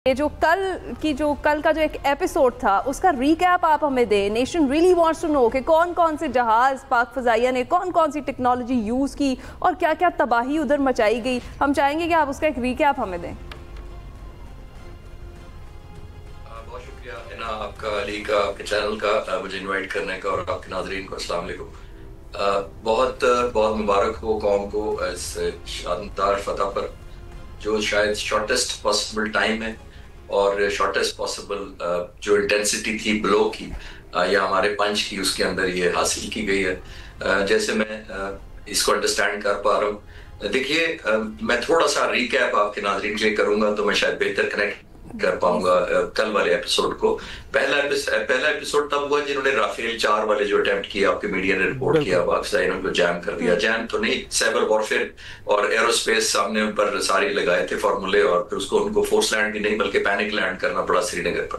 یہ جو کل کا جو ایک ایپیسوڈ تھا اس کا ریکیپ آپ ہمیں دیں. Nation really wants to know کہ کون کون سے جہاز پاک فضائیہ نے کون کون سی ٹیکنالوجی یوز کی اور کیا کیا تباہی ادھر مچائی گئی. ہم چاہیں گے کہ آپ اس کا ایک ریکیپ ہمیں دیں. بہت شکریہ اینا آپ کا، علی کا، آپ کے چینل کا مجھے انوائٹ کرنے کا، اور آپ کے ناظرین کو السلام علیکم. بہت بہت مبارک ہو قوم کو اس شاندار فتح پر، جو شاید شارٹیسٹ پاسبل ٹائم ہے اور شارٹیسٹ پاسبل جو انٹینسٹی تھی بلو کی یا ہمارے پنچ کی، اس کے اندر یہ حاصل کی گئی ہے. جیسے میں اس کو انڈرسٹینڈ کر پا رہا ہوں، دیکھیے میں تھوڑا سا ریکیپ آپ کے ناظرین کے لیے کروں گا تو میں شاید بہتر کنیکٹ کر پاؤں گا کل والے ایپیسوڈ کو. پہلا ایپیسوڈ تب ہوا جنہوں نے رافیل 4 والے جو اٹیمپٹ کیا، آپ کے میڈیا نے رپورٹ کیا، پاکستان ان کو جیم کر دیا. جیم تو نہیں، سائبر وارفیئر اور ایروسپیس سامنے ان پر سارے لگائے تھے فارمولے، اور پھر اس کو ان کو فورس لینڈ بھی نہیں بلکہ پینک لینڈ کرنا پڑا سری نگر پر.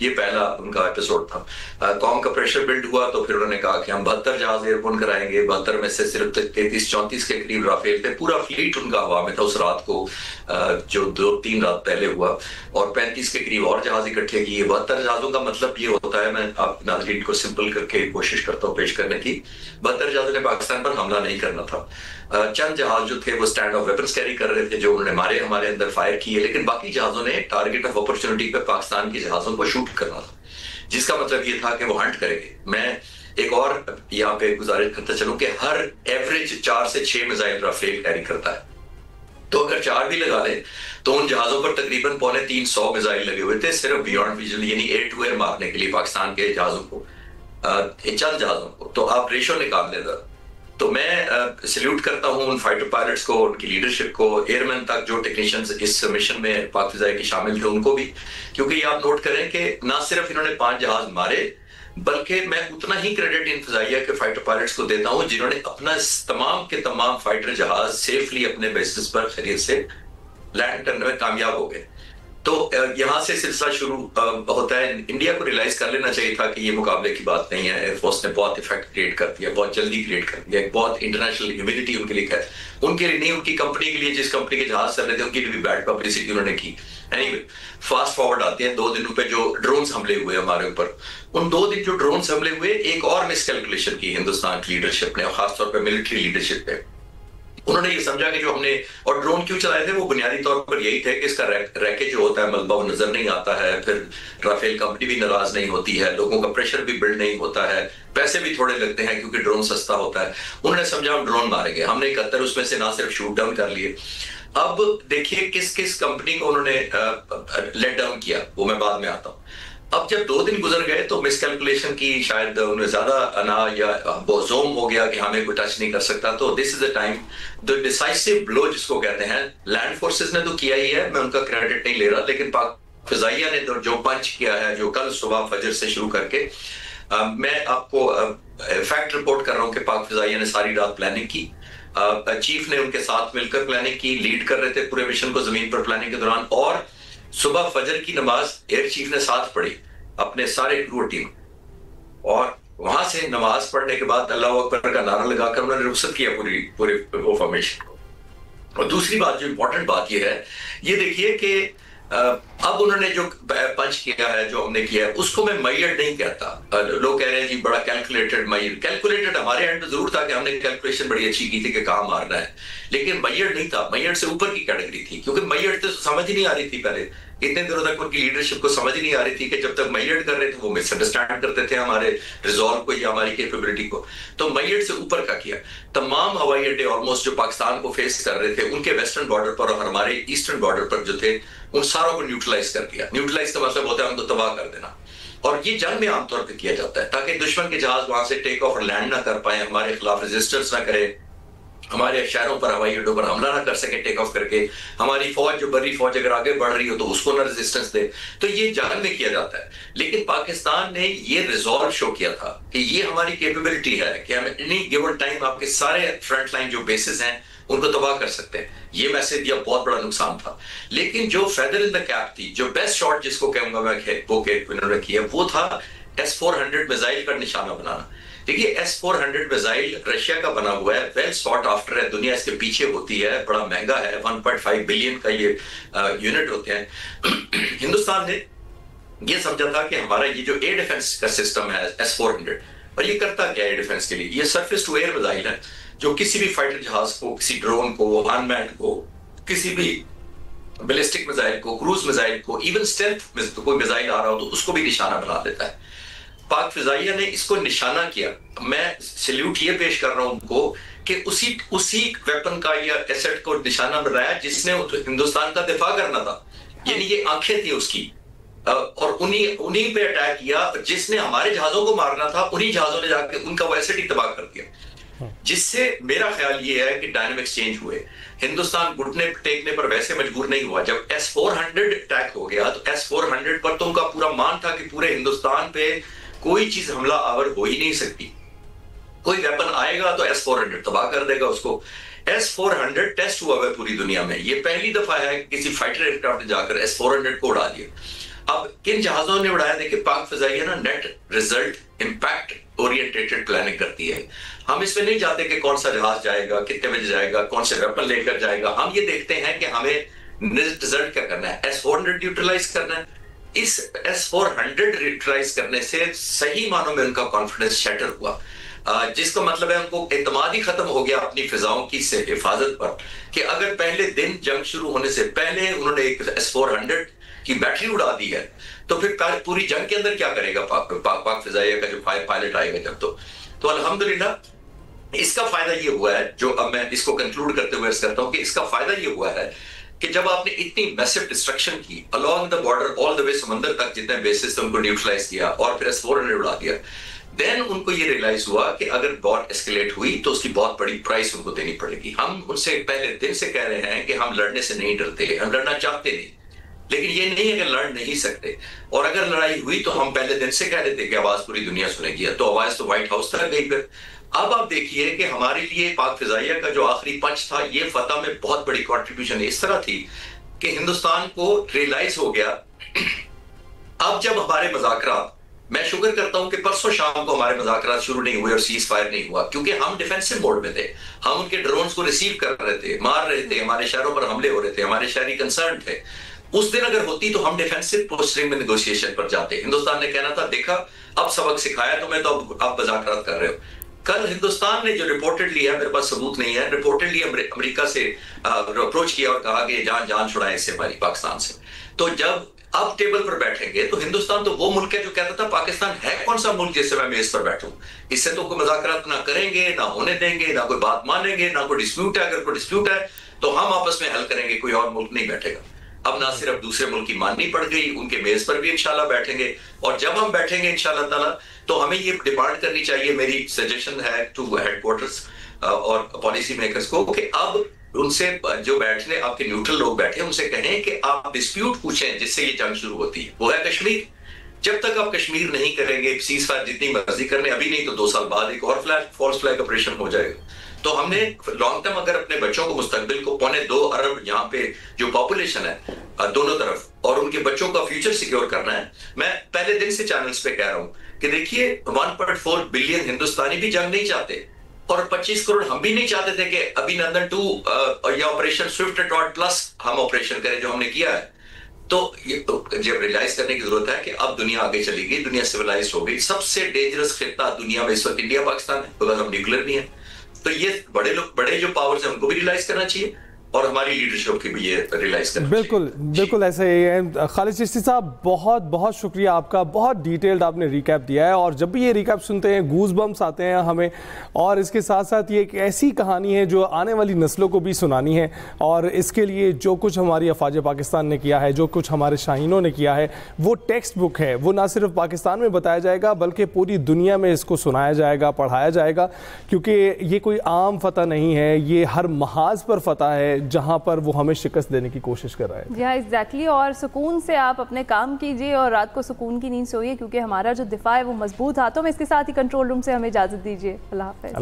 یہ پہلا ان کا ایپیسوڈ تھا. قوم کا پریشر بلڈ ہوا تو پھر انہوں نے کہا کہ ہم 72 جہاز ایئربورن کرائیں گے. 72 میں سے صرف 33-34 کے قریب رافیل تھے. پورا فلیٹ ان کا ہوا میں تھا اس رات کو، جو 2-3 رات پہلے ہوا، اور 35 کے قریب اور جہاز اکٹھے کیے. 72 جہازوں کا مطلب یہ ہوتا ہے، میں آپ ناظرین کو سمپل کر کے کوشش کرتا ہوں پیش کرنے کی. 72 جہازوں نے پاکستان پر حملہ نہیں کرنا تھا. چند جہاز جو تھے وہ اسٹینڈ آف ویپنز کیری کر رہے تھے، جو انہوں نے ہمارے اندر فائر کیے، لیکن باقی جہازوں نے ٹارگٹ آف اپرچونٹی پہ پاکستان کے جہازوں کو شوٹ کرنا تھا، جس کا مطلب یہ تھا کہ وہ ہنٹ کریں گے. میں ایک اور یہاں پہ گزارش کرتا چلوں کہ ہر ایوریج 4 سے 6 میزائل رافیل کیری کرتا ہے، تو اگر 4 بھی لگا لیں تو ان جہازوں پر تقریباً 350 میزائل لگے ہوئے تھے، صرف بیونڈ ویژن یعنی ایئر ٹو ایئر مارنے کے لیے پاکستان کے جہازوں کو، چند جہازوں کو. تو آپ ریشو نکال لیں ذرا. تو میں سلیوٹ کرتا ہوں ان فائٹر پائلٹس کو، ان کی لیڈرشپ کو، ایئر مین تک جو ٹیکنیشینز اس مشن میں پاک فضائیہ کے شامل تھے ان کو بھی. کیونکہ یہ آپ نوٹ کریں کہ نہ صرف انہوں نے 5 جہاز مارے، بلکہ میں اتنا ہی کریڈٹ ان فضائیہ کے فائٹر پائلٹس کو دیتا ہوں جنہوں نے اپنا تمام کے تمام فائٹر جہاز سیفلی اپنے بیسز پر خیریت سے لینڈ کرنے میں کامیاب ہو گئے. تو یہاں سے سلسلہ شروع ہوتا ہے. انڈیا کو ریلائز کر لینا چاہیے تھا کہ یہ مقابلے کی بات نہیں ہے. ایئر فورس نے بہت افیکٹ کریٹ کر دیا، بہت جلدی کریٹ کر دیا، ایک بہت انٹرنیشنل ہیومینٹی ان کے لیے ہے. ان کے لیے نہیں، ان کی کمپنی کے لیے، جس کمپنی کے جہاز چل رہے تھے ان کی بھی بیڈ پبلسٹی انہوں نے کی. اینی فاسٹ فارورڈ آتے ہیں 2 دنوں پہ جو ڈرونز حملے ہوئے ہمارے اوپر. ان 2 دن جو ڈرونز حملے ہوئے، ایک اور مس کیلکولیشن کی ہندوستان کی لیڈرشپ نے، اور خاص طور پہ ملٹری لیڈرشپ نے. انہوں نے یہ سمجھا کہ جو ہم نے اور ڈرون کیوں چلائے تھے وہ بنیادی طور پر یہی تھے کہ اس کا ریکیج جو ہوتا ہے، ملبہ وہ نظر نہیں آتا ہے، پھر رافیل کمپنی بھی ناراض نہیں ہوتی ہے، لوگوں کا پریشر بھی بلڈ نہیں ہوتا ہے، پیسے بھی تھوڑے لگتے ہیں کیونکہ ڈرون سستا ہوتا ہے. انہوں نے سمجھا ہم ڈرون ماریں گے. ہم نے 71 اس میں سے نہ صرف شوٹ ڈاؤن کر لیے. اب دیکھیے کس کمپنی کو انہوں نے لیٹ ڈاؤن کیا، وہ میں بعد میں آتا ہوں. اب جب 2 دن گزر گئے تو مس کیلکولیشن کی شاید انہیں زیادہ انا یا بوزوم ہو گیا کہ ہمیں کوئی ٹچ نہیں کر سکتا. تو دس از اے ٹائم دی ڈیسائسو بلو جس کو کہتے ہیں. لینڈ فورسز نے تو کیا ہی ہے، میں ان کا کریڈٹ نہیں لے رہا، لیکن پاک فضائیہ نے جو پنچ کیا ہے، جو کل صبح فجر سے شروع کر کے، میں آپ کو فیکٹ رپورٹ کر رہا ہوں کہ پاک فضائیہ نے ساری رات پلاننگ کی. چیف نے ان کے ساتھ مل کر پلاننگ کی، لیڈ کر رہے تھے پورے مشن کو زمین پر پلاننگ کے دوران. اور صبح فجر کی نماز ایئر چیف نے ساتھ پڑھی اپنے سارے کرو ٹیم، اور وہاں سے نماز پڑھنے کے بعد اللہ اکبر کا نعرہ لگا کر انہوں نے رخصت کیا پورے وہ فارمیشن کو. اور دوسری بات جو امپورٹنٹ بات یہ ہے، یہ دیکھیے کہ اب انہوں نے جو پنچ کیا ہے، جو ہم نے کیا ہے، اس کو میں میئر نہیں کہتا. لوگ کہہ رہے ہیں جی بڑا کیلکولیٹڈ میئر. کیلکولیٹڈ ہمارے اینڈ ضرور تھا کہ ہم نے کیلکولیشن بڑی اچھی کی تھی کہ کہاں مارنا ہے، لیکن میئر نہیں تھا. میئر سے اوپر کی کیٹیگری تھی، کیونکہ میئر تو سمجھ ہی نہیں آ رہی تھی پہلے. اتنے دنوں تک ان کی لیڈرشپ کو سمجھ نہیں آ رہی تھی کہ جب تک میئر کر رہے تھے وہ مس انڈرسٹینڈ کرتے تھے ہمارے ریزالو کو یا ہماری کیپیبلٹی کو. تو میئر سے اوپر کا کیا. تمام ہوائی اڈے آلموسٹ جو پاکستان کو فیس کر رہے تھے ان کے ویسٹرن بارڈر پر اور ہمارے ایسٹرن بارڈر پر جو تھے، ان ساروں کو نیوٹرلائز کر دیا. نیوٹرلائز کا مطلب ہوتا ہے ان کو تباہ کر دینا. اور یہ جنگ میں عام طور پہ کیا جاتا ہے تاکہ دشمن کے جہاز وہاں سے ٹیک آف اور لینڈ نہ کر پائیں، ہمارے خلاف ریزسٹنس نہ کرے، ہمارے شہروں پر ہوائی اڈوں پر حملہ نہ کر سکے ٹیک آف کر کے. ہماری فوج جو بری فوج اگر آگے بڑھ رہی ہو تو اس کو نہ ریزسٹنس دے. تو یہ جنگ میں کیا جاتا ہے. لیکن پاکستان نے یہ ریزالو شو کیا تھا کہ یہ ہماری کیپیبلٹی ہے کہ ہم اینی گیون ٹائم آپ کے سارے فرنٹ لائن جو بیسز ہیں ان کو تباہ کر سکتے ہیں. یہ میسج دیا، بہت بڑا نقصان تھا. لیکن جو فیدر ان دا کیپ تھی، جو بیسٹ شاٹ جس کو کہوں گا میں وہ کہ انہوں نے کیا، وہ تھا S-400 میزائل کا نشانہ بنانا. देखिए S-400 मिसाइल रशिया का बना हुआ है, वेल सॉट आफ्टर है, दुनिया इसके पीछे होती है, बड़ा महंगा है, 1.5 बिलियन का ये यूनिट होते हैं। हिंदुस्तान ने ये समझा था कि हमारा ये जो एयर डिफेंस का सिस्टम है S-400, और ये करता क्या है डिफेंस के लिए, ये सरफेस टू एयर मिसाइल है जो किसी भी फाइटर जहाज को, किसी ड्रोन को, अनमैन्ड को, किसी भी बैलिस्टिक मिसाइल को, क्रूज मिसाइल को, इवन स्टेल्थ कोई मिसाइल आ रहा हो तो उसको भी निशाना बना देता है। पाक फिजाइया ने इसको निशाना किया। मैं सैल्यूट ये पेश कर रहा हूं उनको कि उसी वेपन का या एसेट को निशाना बनाया जिसने हिंदुस्तान का दिफा करना था, यानी ये आंखें थी उसकी, और उन्हीं पे अटैक किया। जिसने हमारे जहाजों को मारना था, उन्हीं जहाजों ने जाके उनका वो एसेट ही तबाह कर दिया, जिससे मेरा ख्याल ये है कि डायनामिक्स चेंज हुए। हिंदुस्तान घुटने टेकने पर वैसे मजबूर नहीं हुआ। जब S-400 अटैक हो गया तो S-400 पर तो उनका पूरा मान था कि पूरे हिंदुस्तान पे कोई चीज हमला आवर हो ही नहीं सकती, कोई वेपन आएगा तो S-400 तबाह कर देगा उसको। S-400 टेस्ट हुआ है पूरी दुनिया में, ये पहली दफा है कि किसी फाइटर एयरक्राफ्ट ने जाकर S-400 को उड़ा दिया। अब किन जहाजों ने उड़ाया, देखिए पाक फिजाइया ना net result impact orientated planning करती है। हम इसमें नहीं जाते कि कौन सा जहाज जाएगा, कितने बजे जाएगा, कौन से वेपन लेकर जाएगा। हम ये देखते हैं कि हमें रिजल्ट क्या करना है, S-400 न्यूट्रलाइज करना है। इस S-400 न्यूट्रलाइज करने से सही मानों में उनका कॉन्फिडेंस शैटर हुआ, जिसका मतलब है उनको एतमाद ही खत्म हो गया अपनी फिजाओं की से हिफाजत पर, कि अगर पहले दिन जंग शुरू होने से पहले उन्होंने एक S-400 की बैटरी उड़ा दी है तो फिर पूरी जंग के अंदर क्या करेगा पाक फिजाइया का जो पायलट आएगा जब। तो अल्हम्दुलिल्लाह इसका फायदा ये हुआ है, जो अब मैं इसको कंक्लूड करते हुए कहता हूं कि इसका फायदा ये हुआ है कि जब आपने इतनी मैसिव डिस्ट्रक्शन की along the border all the way समंदर तक, जितने बेसिस थे उनको न्यूट्रलाइज किया और फिर S-400 उड़ा दिया, देन उनको ये रियलाइज हुआ कि अगर वॉर एस्केलेट हुई तो उसकी बहुत बड़ी प्राइस उनको देनी पड़ेगी। हम उनसे पहले दिन से कह रहे हैं कि हम लड़ने से नहीं डरते, हम लड़ना चाहते नहीं, लेकिन ये नहीं है कि लड़ नहीं सकते। और अगर लड़ाई हुई तो हम पहले दिन से कह रहे थे कि आवाज पूरी दुनिया सुनेगी, तो आवाज तो व्हाइट हाउस तक गई। फिर अब आप देखिए कि हमारे लिए पाक फिजाइया का जो आखिरी पंच था, ये फतह में बहुत बड़ी कंट्रीब्यूशन इस तरह थी कि हिंदुस्तान को रियलाइज हो गया। अब जब हमारे मज़ाकरात, मैं शुक्र करता हूं कि परसों शाम को हमारे मज़ाकरात शुरू नहीं हुए और सीज फायर नहीं हुआ, क्योंकि हम डिफेंसिव मोड में थे। हम उनके ड्रोन्स को रिसीव कर रहे थे, मार रहे थे, हमारे शहरों पर हमले हो रहे थे, हमारे शहरी कंसर्न थे। उस दिन अगर होती तो हम डिफेंसिव पोस्टरिंग में नेगोशिएशन पर जाते। हिंदुस्तान ने कहना था देखा अब सबक सिखाया तुम्हें, तो अब मज़ाकरात कर रहे हो। कल हिंदुस्तान ने जो रिपोर्टेड लिया, मेरे पास सबूत नहीं है, रिपोर्टेडली अमेरिका से अप्रोच किया और कहा कि जान छुड़ाएं इससे हमारी पाकिस्तान से। तो जब अब टेबल पर बैठेंगे तो हिंदुस्तान तो वो मुल्क है जो कहता था पाकिस्तान है कौन सा मुल्क जिससे मैं मेज पर बैठूं, इससे तो कोई मज़ाकरात ना करेंगे, ना होने देंगे, ना कोई बात मानेंगे, ना कोई डिस्प्यूट है। अगर कोई डिस्प्यूट है तो हम आपस में हल करेंगे, कोई और मुल्क नहीं बैठेगा। अब ना सिर्फ दूसरे मुल्क की माननी पड़ गई, उनके मेज पर भी इंशाल्लाह बैठेंगे। और जब हम बैठेंगे इंशाल्लाह ताला तो हमें ये डिमांड करनी चाहिए, मेरी सजेशन है टू हेडक्वार्टर्स और पॉलिसी मेकर्स को, कि अब उनसे जो बैठने आपके न्यूट्रल लोग बैठे उनसे कहें कि आप डिस्प्यूट पूछें जिससे ये जंग शुरू होती है, वो है कश्मीर। जब तक आप कश्मीर नहीं करेंगे, सीज फायर जितनी मर्जी करने, अभी नहीं तो 2 साल बाद एक और फॉल्स फ्लैग ऑपरेशन हो जाएगा। तो हमने लॉन्ग टर्म अगर अपने बच्चों को, मुस्तकबिल को, 2.25 अरब यहाँ पे जो पॉपुलेशन है दोनों तरफ, और उनके बच्चों का फ्यूचर सिक्योर करना है। मैं पहले दिन से चैनल्स पे कह रहा हूं कि देखिए 1.4 बिलियन हिंदुस्तानी भी जंग नहीं चाहते, और 25 करोड़ हम भी नहीं चाहते थे कि अभिनंदन 2 या ऑपरेशन स्विफ्ट डॉट प्लस हम ऑपरेशन करें जो हमने किया है। तो ये तो जब रियलाइज करने की जरूरत है कि अब दुनिया आगे चली गई, दुनिया सिविलाइज हो गई। सबसे डेंजरस खिता दुनिया में इस वक्त इंडिया पाकिस्तान है, बिकॉज हम न्यूक्लियर नहीं है। तो ये बड़े जो पावर्स हैं उनको भी रियलाइज करना चाहिए, और हमारी लीडरशिप की भी ये रियलाइज करना बिल्कुल ऐसा ही है। खालिद चिश्ती साहब, बहुत बहुत शुक्रिया आपका, बहुत डिटेल्ड आपने रिकैप दिया है। और जब भी ये रिकैप सुनते हैं गूज बम्स आते हैं हमें, और इसके साथ साथ ये एक ऐसी कहानी है जो आने वाली नस्लों को भी सुनानी है। और इसके लिए जो कुछ हमारी अफवाज पाकिस्तान ने किया है, जो कुछ हमारे शाहीनों ने किया है, वो टेक्स्ट बुक है। वो ना सिर्फ पाकिस्तान में बताया जाएगा बल्कि पूरी दुनिया में इसको सुनाया जाएगा, पढ़ाया जाएगा, क्योंकि ये कोई आम फतह नहीं है, ये हर महाज पर फतह है जहां पर वो हमें शिकस्त देने की कोशिश कर रहा है। जी हाँ, एग्जैक्टली। और सुकून से आप अपने काम कीजिए और रात को सुकून की नींद सोइए, क्योंकि हमारा जो दिफा है वो मजबूत हाथों में। इसके साथ ही कंट्रोल रूम से हमें इजाजत दीजिए। अल्लाह हाफ़िज़।